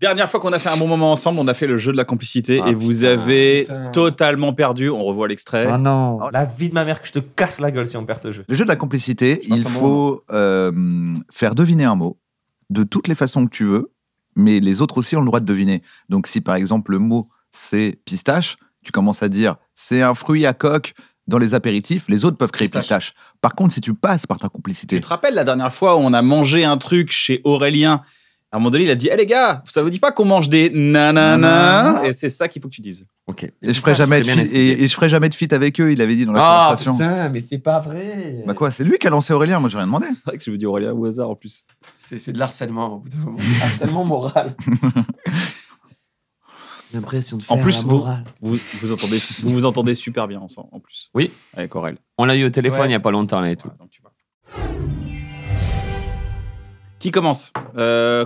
Dernière fois qu'on a fait un bon moment ensemble, on a fait le jeu de la complicité et vous avez totalement perdu. On revoit l'extrait. Oh non, la vie de ma mère que je te casse la gueule si on perd ce jeu. Le jeu de la complicité, il faut faire deviner un mot de toutes les façons que tu veux, mais les autres aussi ont le droit de deviner. Donc si par exemple le mot c'est pistache, tu commences à dire c'est un fruit à coque dans les apéritifs, les autres peuvent créer pistache. Par contre, si tu passes par ta complicité... Tu te rappelles la dernière fois où on a mangé un truc chez Aurélien? À un moment donné, il a dit, les gars, ça vous dit pas qu'on mange des nanana? Et c'est ça qu'il faut que tu dises. Ok. Et je ferai jamais de feat avec eux, il avait dit dans la conversation. Putain, mais c'est pas vrai. Bah quoi, c'est lui qui a lancé Aurélien, moi j'ai rien demandé. C'est vrai que je vous dis Aurélien au hasard en plus. C'est de l'harcèlement au bout d'un moment. Harcèlement moral. L'impression de faire en plus, la morale. vous entendez super bien ensemble, en plus. Oui. Avec Aurel. On l'a eu au téléphone il y a pas longtemps là et tout. Ouais, donc tu vois. Qui commence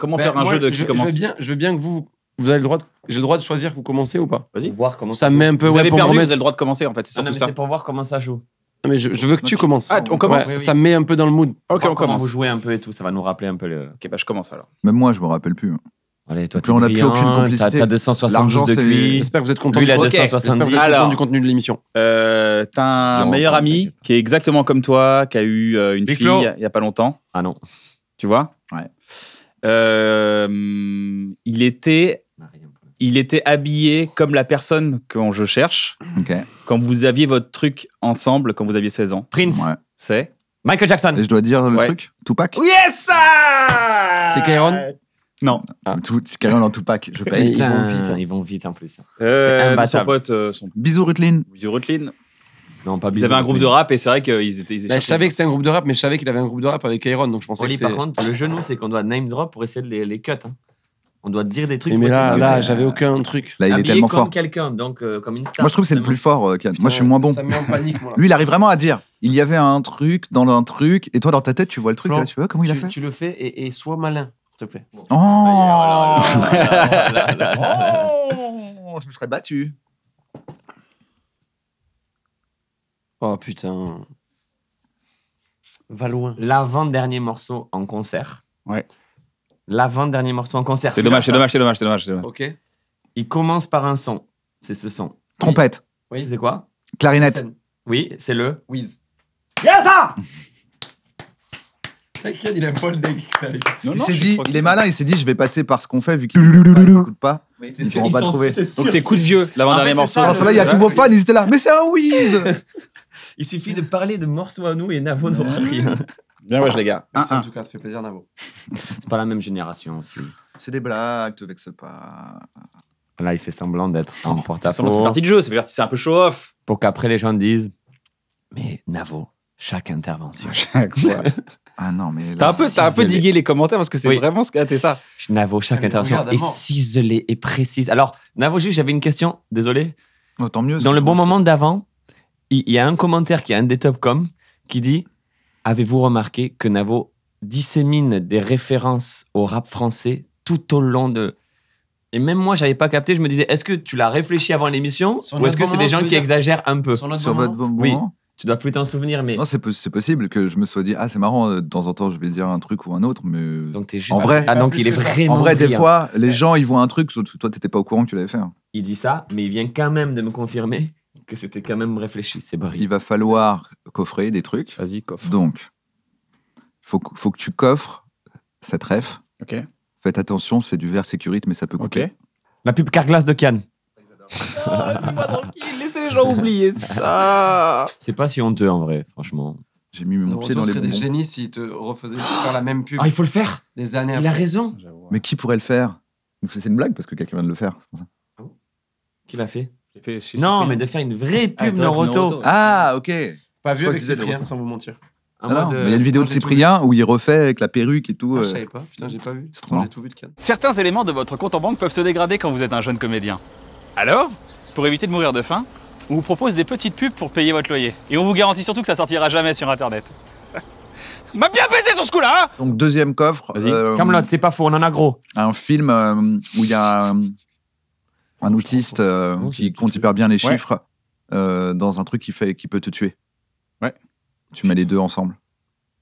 Comment faire un jeu de qui commence? Je veux bien que vous avez le droit. J'ai le droit de choisir que vous commencez ou pas. Vas-y. Voir comment ça me met un peu. Vous avez pour perdu, me vous remettre- avez le droit de commencer en fait. C'est surtout ça. C'est pour voir comment ça joue. Non, mais je veux que tu commences. Ah, on commence. Ouais, ça me met un peu dans le mood. Ok, Voir on comment commence. vous jouez un peu et tout, ça va nous rappeler un peu le. Ok, bah je commence alors. Même moi, je me rappelle plus. Allez, toi, Puis on n'a plus aucune complicité. T'as 272 L'argent, de c'est- QI. J'espère que vous êtes content. Lui, il a Ok. 270. J'espère que vous êtes Alors. content du contenu de l'émission. T'as un Genre, meilleur ami t'inquiète. qui est exactement comme toi, qui a eu une Big fille Flo. il y a pas longtemps. Ah non. Tu vois? Ouais. Il était habillé comme la personne que je cherche Ok. quand vous aviez votre truc ensemble, quand vous aviez 16 ans. Prince. Ouais. C'est? Michael Jackson. Et je dois dire le Ouais. truc Tupac Yes! C'est Kairon. Non. C'est carrément dans Tupac, je Mais paye. ils vont vite, ils vont vite en plus. Son imbattable. pote, son Bisous Rutlin. Bisous Rutlin. Non, pas Ils bisous, avaient un groupe de rap et c'est vrai qu'ils étaient. Bah, je savais que c'était un groupe de rap, mais je savais qu'il avait un groupe de rap avec Kairon, donc je pensais Oli, que c'était. par contre, le genou, c'est qu'on doit name drop pour essayer de les cut. Hein. On doit dire des trucs. Mais pour essayer de là, les- j'avais aucun truc. Là, il est Habillé tellement comme fort. quelqu'un, donc comme une star. Moi, je trouve que c'est le plus fort, Kian. Moi, je suis moins bon. Ça me met en panique, moi. Lui, il arrive vraiment à dire il y avait un truc dans un truc, et toi, dans ta tête, tu vois le truc, Flan, là, tu vois comment il a fait Tu le fais et sois malin, s'il te plaît. Oh là. Oh Je me serais battu. Oh putain. Va loin. L'avant-dernier morceau en concert. Ouais. L'avant-dernier morceau en concert. C'est dommage, c'est dommage, c'est dommage, c'est dommage, c'est dommage. Ok. Il commence par un son. C'est ce son. Trompette, Oui. C'est quoi? clarinette, Scène. Oui, c'est le. Whiz. Yes, ça! T'inquiète, il a pas le deck. Non, il non, s'est je suis dit, tranquille. il est malin, il s'est dit je vais passer par ce qu'on fait vu qu'il n'écoute pas. Ils pourront pas trouver. Donc c'est coup de vieux, l'avant-dernier En fait, morceau. c'est ça, Alors ça là, il y a tous vos fans, ils étaient là. Mais c'est un Wiz. Il suffit de parler de morceaux à nous et Navo n'aura rien. Bien ouais, les gars. Merci en tout cas, ça fait plaisir, Navo. C'est pas la même génération aussi. C'est des blagues, te vexe pas. Là, il fait semblant d'être en C'est porte-à-faux partie de jeu, c'est un peu show-off. pour qu'après les gens disent mais Navo, chaque intervention. Ah non, mais là, T'as un peu ciselé. digué les commentaires parce que c'est Oui. vraiment ce qu'a ça. Navo, chaque mais intervention regarde, est avant. ciselée et précise. Alors, Navo, juste, j'avais une question, désolé. oh, tant mieux. Dans le bon moment d'avant, il y a un commentaire qui est un des top com qui dit avez-vous remarqué que Navo dissémine des références au rap français tout au long de. Et même moi, j'avais pas capté. Je me disais, est-ce que tu l'as réfléchi avant l'émission Sur ou notre est-ce que c'est moment, des gens tu veux qui dire exagèrent un peu Sur notre Sur votre moment. moment. Oui. Tu dois plus t'en souvenir, mais. Non, c'est possible que je me sois dit ah c'est marrant, de temps en temps je vais dire un truc ou un autre, mais Donc t'es juste. En vrai- Ah, donc Pas il est plus que ça. vraiment. en vrai des brillant. fois les gens ils voient un truc, toi t'étais pas au courant que tu l'avais fait. Hein. Il dit ça, mais il vient quand même de me confirmer que c'était quand même réfléchi. C'est Il brillant. va falloir coffrer des trucs. Vas-y, coffre. Donc faut que tu coffres cette ref. Ok. Faites attention, c'est du verre sécurité mais ça peut Ok. couper. La pub Carglass de Cannes. Laissez-moi tranquille, laissez les gens oublier ça. C'est pas si honteux en vrai, franchement. J'ai mis mon Le pied dans retour les serait des bonbons. génies s'ils te refaisaient faire la même pub Ah, il faut le faire. des années Il a après. raison. Mais qui pourrait le faire? C'est une blague parce que quelqu'un vient de le faire. c'est pour ça. Qui l'a fait J'ai fait chez Non, Cyprien. mais de faire une vraie Ah, pub toi, Noroto. Noroto. Ah ok. Pas vu Je crois avec qu'ils aient des Cyprien, retours. sans vous mentir. En Ah non, mode, mais il y a une vidéo de moi, j'ai tout Cyprien où il refait avec la perruque et tout. Ah, je savais pas, putain, j'ai pas vu. C'est trop Pourtant, marrant. j'ai tout vu de Cannes. Certains éléments de votre compte en banque peuvent se dégrader quand vous êtes un jeune comédien. Alors, pour éviter de mourir de faim, on vous propose des petites pubs pour payer votre loyer. Et on vous garantit surtout que ça sortira jamais sur Internet. M'a bien baisé sur ce coup-là, hein. Donc deuxième coffre. Vas-y. Camelot, c'est pas faux, on en a gros. Un film où il y a un autiste qui compte hyper bien les chiffres dans un truc qui peut te tuer. Ouais. Tu mets les deux ensemble.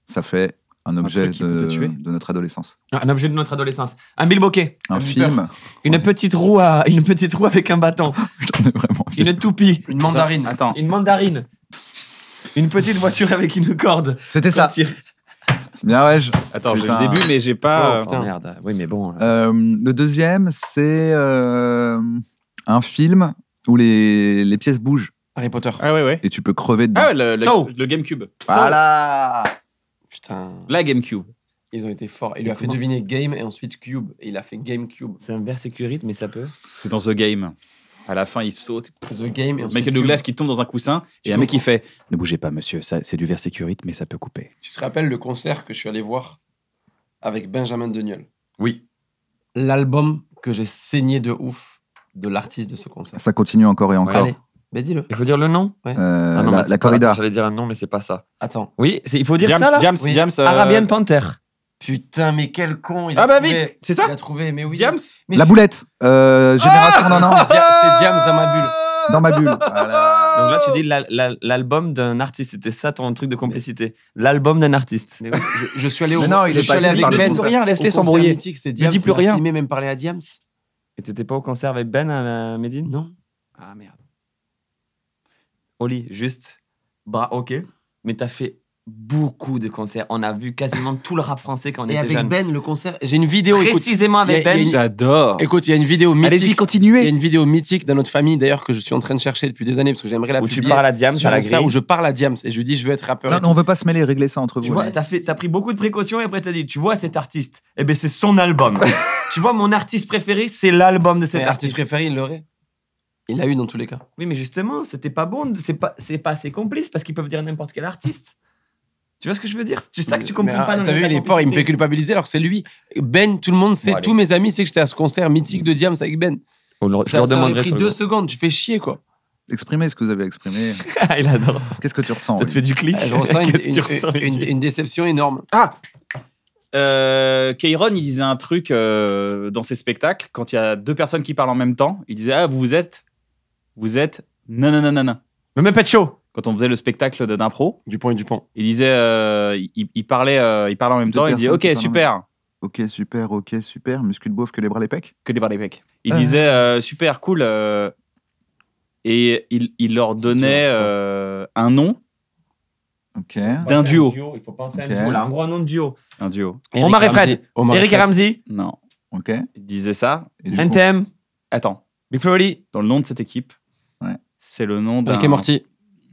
Ça fait Un objet truc qui peut te tuer. de notre adolescence. Un objet de notre adolescence. Un bilboquet. Un film. Une petite roue avec un bâton. J'en ai vraiment envie. Une toupie. Une mandarine. Attends. Une mandarine. Une petite voiture avec une corde. C'était ça. Qu'on tire. Bien, ouais. Attends, j'ai Putain. le début, mais j'ai pas. Oh, putain, merde. Oui, mais bon. Le deuxième, c'est un film où les pièces bougent Harry Potter. Ah ouais. et tu peux crever dedans. Ah ouais, So. le GameCube. Voilà. Putain. La GameCube. Ils ont été forts. Il lui a fait Comment deviner Game et ensuite Cube. Et il a fait GameCube. C'est un Berserkurite, mais ça peut. C'est dans The Game. À la fin, il saute. The Game et ensuite Michael Cube. Douglas qui tombe dans un coussin Tu et un mec qui comprends. fait ne bougez pas, monsieur, ça, c'est du versécurite, mais ça peut couper. Tu te rappelles le concert que je suis allé voir avec Benjamin Deniol? Oui. L'album que j'ai saigné de ouf de l'artiste de ce concert. Ça continue encore et encore. Allez, bah dis-le. Il faut dire le nom Ouais. Ah non, mais La c'est pas- corrida. J'allais dire un nom, mais c'est pas ça. Attends. Oui, il faut dire James, ça là. James, Oui. James. Arabian Panther. Putain, mais quel con. Il a Ah bah trouvé. vite, c'est ça Il a trouvé, mais oui. James. Mais La boulette. Génération non. C'était James dans ma bulle. Dans ma bulle. Voilà. Donc là, tu dis l'album d'un artiste. C'était ça ton truc de complicité. L'album d'un artiste. Mais oui, je suis allé au. Mais non, il je est suis passé allé par avec le Ben concert. rien, au laisse-les concert s'embrouiller. mythique, c'était Ne Diams. dis plus il a rien. filmé, même parlé à Diams. Et t'étais pas au concert avec Ben à Médine? Non. Ah merde. Oli, juste, ok. Mais t'as fait beaucoup de concerts. On a vu quasiment tout le rap français quand on Et était avec jeunes. Ben, le concert. J'ai une vidéo. Écoute, Précisément avec il y a Ben. une- J'adore. écoute, il y a une vidéo mythique. Allez-y, Il y a continuez. une vidéo mythique dans notre famille, d'ailleurs, que je suis en train de chercher depuis des années parce que j'aimerais la Où tu publier. parles à Diams sur à la Insta, grille. où je parle à Diams et je lui dis je veux être rappeur. Non, et non, on veut pas se mêler, régler ça entre Tu vous. vois, t'as pris beaucoup de précautions et après t'as dit, tu vois cet artiste, eh ben c'est son album. Tu vois, mon artiste préféré, c'est l'album de tout. cet Mais artiste. artiste préféré, il l'aurait. Il l'a eu dans tous les cas. Oui, mais justement, c'était pas bon, c'est pas assez complice parce qu'ils peuvent dire n'importe quel artiste. Tu vois ce que je veux dire? C'est ça que tu comprends Mais, pas. dans T'as vu, la il est fort, il me fait complicité. culpabiliser alors que c'est lui. Ben, tout le monde sait, Bon, allez. tous mes amis savent que j'étais à ce concert mythique de Diams avec Ben. Je leur Ça aurait demanderai pris sur le 2 groupe. secondes, tu fais chier quoi. Exprimez ce que vous avez exprimé. Il adore. Qu'est-ce que tu ressens Ça te oui fait du clic. Je ressens Qu'est-ce que tu ressens, ici une déception énorme. Ah Kairon, il disait un truc dans ses spectacles, quand il y a deux personnes qui parlent en même temps, il disait « Ah, vous êtes non. Me mets pas de chaud. » Quand on faisait le spectacle d'impro, Dupont et Dupont. il disait, il parlait en même Deux temps, il disait « personnes Ok, qui parlent en super », Ok, super. Muscu de beauf que les bras les pecs. que des bras les pecs. Il disait « Super, cool », et il leur donnait un nom Ok. d'un duo. Il faut penser à un Ok. duo. Là, en gros, un nom de duo. Un duo. Omar et Fred. Omar Eric et Ramsey. Non. Ok. Il disait ça. Et du coup- NTM. Attends. Big Flo Oli. Dans le nom de cette équipe, Ouais. c'est le nom d'un... Rick et Morty.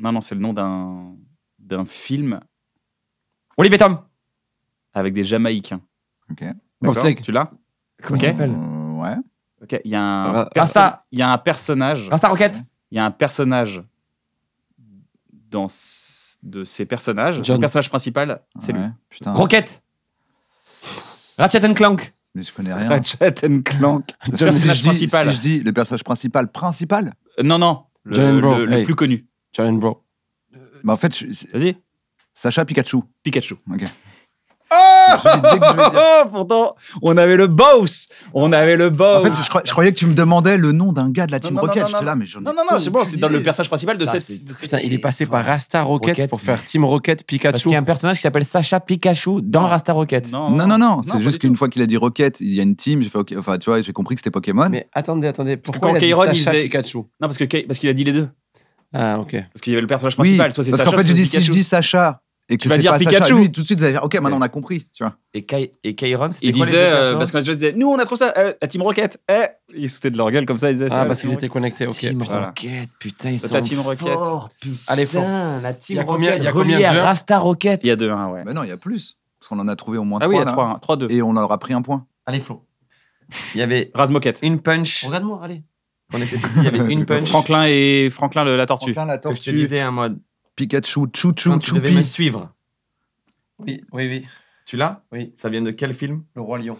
Non, c'est le nom d'un film Olivier Tom. avec des Jamaïcains. Ok. Bob D'accord Seger. Tu l'as Comment Ok. il s'appelle? Ouais. Ok, il y a un Rasta. il y a un personnage, Rasta Rocket. il y a un personnage de ces personnages. John. Le personnage principal, c'est lui. Ouais. Putain. Rocket. Ratchet and Clank. Mais je connais rien. Ratchet and Clank. Le Parce que si personnage je dis- principal. Si je dis le personnage principal, Non, John and Bro, le hey. plus connu. Challenge Bro. bah en fait, Vas-y. Sacha Pikachu. Pikachu. Ok. Oh, Je me suis dit, dès que je vais dire- pourtant, on avait le boss. On avait le boss. En fait, je croyais que tu me demandais le nom d'un gars de la Team Non, non, Rocket. non, J'étais non. là, mais j'en ai Non, c'est bon, c'est dans le personnage principal de Ça, cette. Putain, il est passé par Rasta Rocket, Rocket, pour faire Team Rocket Parce Pikachu. qu'il y a un personnage qui s'appelle Sacha Pikachu dans Rasta Rocket. Non, c'est pas juste du qu'une tout. fois qu'il a dit Rocket, il y a une team. J'ai fait OK. Enfin, tu vois, j'ai compris que c'était Pokémon. Mais attendez. que Pourquoi quand il a dit Kairon, il Sacha disait- Pikachu? Non, parce qu'il a dit les deux. Ah, ok. Parce qu'il y avait le personnage Oui, principal. Soit c'est parce Sacha, qu'en fait, soit j'ai dit c'est si je Pikachu. dis Sacha et que Tu vas c'est dire pas Pikachu. Sacha, lui, tout de suite, vous allez dire OK, maintenant on a compris. Tu vois. Et Kairon, c'était Il quoi les disait, deux personnes parce que je disais, nous on a trop ça, la Team Rocket, ils sautaient de leur gueule comme ça, ils disaient ça. Ah, la parce Team qu'ils étaient connectés, ok. Team voilà. Rocket, putain, ils Ta sont Team Rocket. forts, putain. Allez, fort. La Il y Team a combien- Rocket il y a reliée combien à d'heures Rasta Rocket. Il y a 2-1, ouais. Mais non, il y a plus. Parce qu'on en a trouvé au moins Ah oui, il y 3. a 3-2. Et on leur a pris un point. Allez, Flo. Il y avait Razmoket. une punch. Regarde-moi, allez. Quand on était petit, il y avait une punch. Franklin la tortue. Franklin, la Que je te tortue, disais en mode, Pikachu, Chou quand tu devais me Choupi. suivre. Oui. Tu l'as? Oui. Ça vient de quel film? Le Roi Lion.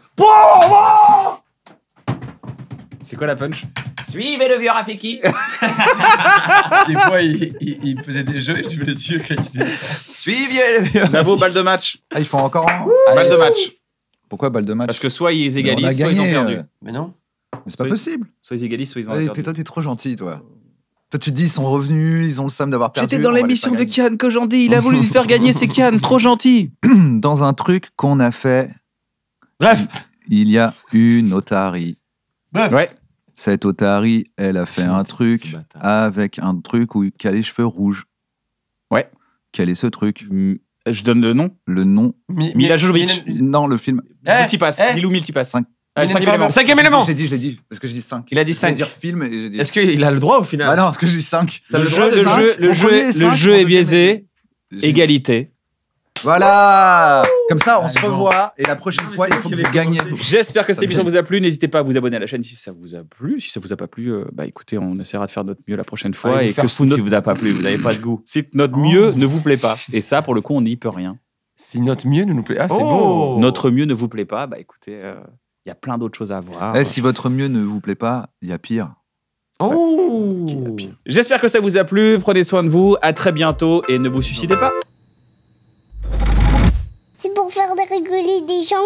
C'est quoi la punch? Suivez le vieux Rafiki. Des fois, il faisait des jeux et je me les suis quand il disait ça. Suivez le vieux Bravo, balle de match. Ah, ils font encore un. Balle de match. Pourquoi balle de match? Parce que soit ils Mais on a égalisent, soit ils ont gagné, perdu. Mais Mais non. c'est pas Oui. possible. Soit ils égalisent, soit ils ont Allez, perdu. toi, t'es trop gentil, toi. Toi, tu te dis, ils sont revenus, ils ont le seum d'avoir perdu. J'étais dans on va les l'émission faire de gagner. Kian Kojandi, il a voulu lui faire gagner ses Kian, trop gentil. Dans un truc qu'on a fait, Bref. il y a une otarie. Ouais. Cette otarie, elle a fait un truc ce bâtard. avec un truc qui a les cheveux rouges. Ouais. Quel est ce truc? Je donne le nom. Le nom? Mila Jovovich. Non, le film. Multipass. Lilou Multipass. Cinq. Allez, Mylène cinquième élément. Farmer. Cinquième élément. J'ai dit, parce que j'ai dit 5. Il a dit Je voulais 5. dire film et j'ai dit. Est-ce qu'il a le droit au final? Ah non, parce que j'ai dit 5. T'as Le le droit jeu, de cinq. le jeu est biaisé. Égalité. Voilà. Comme ça, on se revoit et la prochaine fois, il faut que vous gagniez. J'espère que cette Ça émission me vous a plu. N'hésitez pas à vous abonner à la chaîne si ça vous a plu. Si ça vous a pas plu, bah écoutez, on essaiera de faire notre mieux la prochaine fois. Et Et que que si notre, vous a pas plu, vous n'avez pas de goût. si notre mieux ne vous plaît pas. Et ça, pour le coup, on n'y peut rien. Si notre mieux ne nous plaît. Ah, c'est Oh. beau. Notre mieux ne vous plaît pas, bah écoutez, il y a plein d'autres choses à voir. Eh, si votre mieux ne vous plaît pas, il y a pire. Oh. J'espère que ça vous a plu. Prenez soin de vous. À très bientôt et ne vous suicidez pas. C'est pour faire rigoler des gens.